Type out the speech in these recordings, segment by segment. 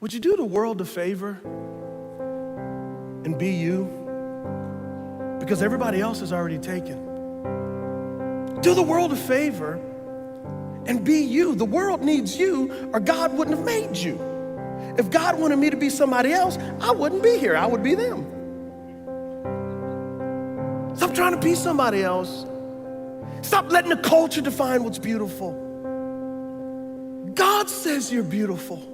Would you do the world a favor and be you? Because everybody else is already taken. Do the world a favor and be you. The world needs you, or God wouldn't have made you. If God wanted me to be somebody else, I wouldn't be here. I would be them. Stop trying to be somebody else. Stop letting the culture define what's beautiful. God says you're beautiful.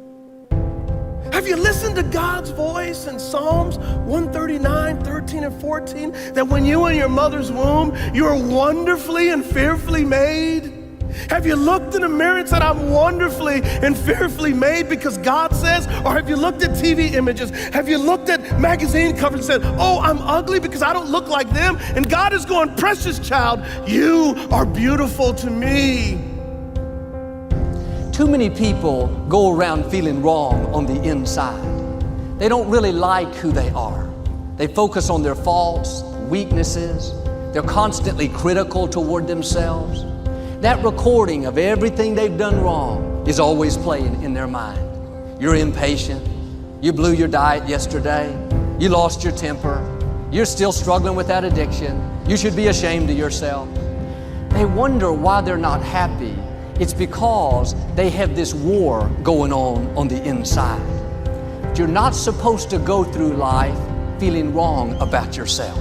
Have you listened to God's voice in Psalms 139, 13, and 14? That when you were in your mother's womb, you were wonderfully and fearfully made? Have you looked in the mirror and said, I'm wonderfully and fearfully made because God says? Or have you looked at TV images? Have you looked at magazine covers and said, oh, I'm ugly because I don't look like them? And God is going, precious child, you are beautiful to me. Too many people go around feeling wrong on the inside. They don't really like who they are. They focus on their faults, weaknesses. They're constantly critical toward themselves. That recording of everything they've done wrong is always playing in their mind. You're impatient. You blew your diet yesterday. You lost your temper. You're still struggling with that addiction. You should be ashamed of yourself. They wonder why they're not happy. It's because they have this war going on the inside. You're not supposed to go through life feeling wrong about yourself.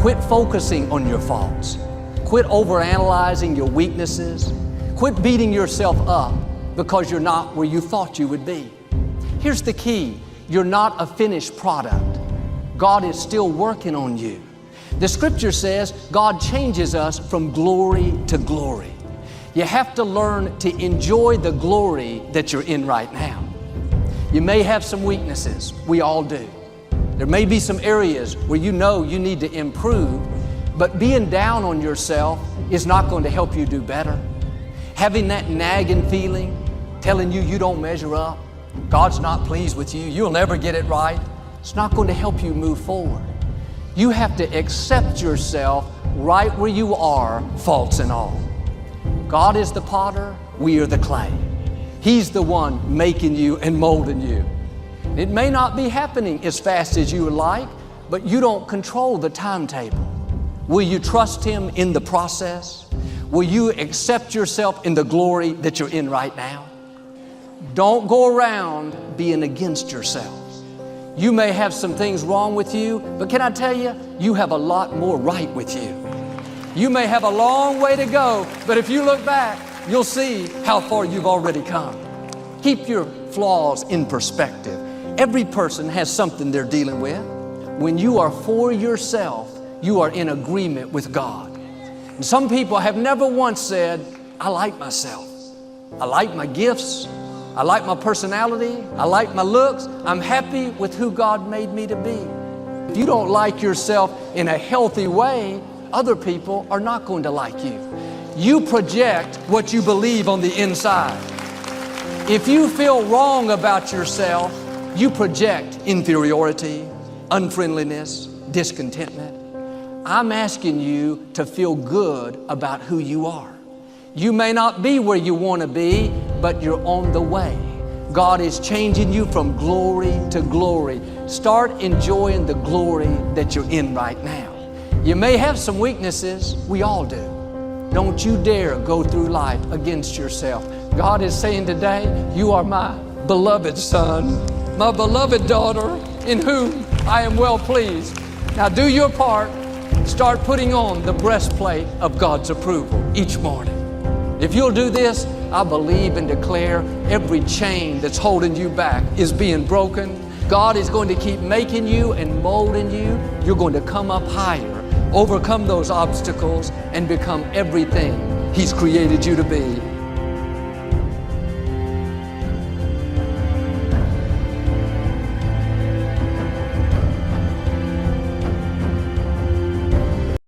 Quit focusing on your faults. Quit overanalyzing your weaknesses. Quit beating yourself up because you're not where you thought you would be. Here's the key. You're not a finished product. God is still working on you. The scripture says God changes us from glory to glory. You have to learn to enjoy the glory that you're in right now. You may have some weaknesses. We all do. There may be some areas where you know you need to improve, but being down on yourself is not going to help you do better. Having that nagging feeling, telling you don't measure up, God's not pleased with you, you'll never get it right, it's not going to help you move forward. You have to accept yourself right where you are, faults and all. God is the potter, we are the clay. He's the one making you and molding you. It may not be happening as fast as you would like, but you don't control the timetable. Will you trust Him in the process? Will you accept yourself in the glory that you're in right now? Don't go around being against yourself. You may have some things wrong with you, but can I tell you, you have a lot more right with you. You may have a long way to go, but if you look back, you'll see how far you've already come. Keep your flaws in perspective. Every person has something they're dealing with. When you are for yourself, you are in agreement with God. And some people have never once said, I like myself. I like my gifts. I like my personality. I like my looks. I'm happy with who God made me to be. If you don't like yourself in a healthy way, other people are not going to like you. You project what you believe on the inside. If you feel wrong about yourself, you project inferiority, unfriendliness, discontentment. I'm asking you to feel good about who you are. You may not be where you want to be, but you're on the way. God is changing you from glory to glory. Start enjoying the glory that you're in right now. You may have some weaknesses. We all do. Don't you dare go through life against yourself. God is saying today, you are my beloved son, my beloved daughter, in whom I am well pleased. Now do your part. Start putting on the breastplate of God's approval each morning. If you'll do this, I believe and declare every chain that's holding you back is being broken. God is going to keep making you and molding you. You're going to come up higher, overcome those obstacles, and become everything He's created you to be.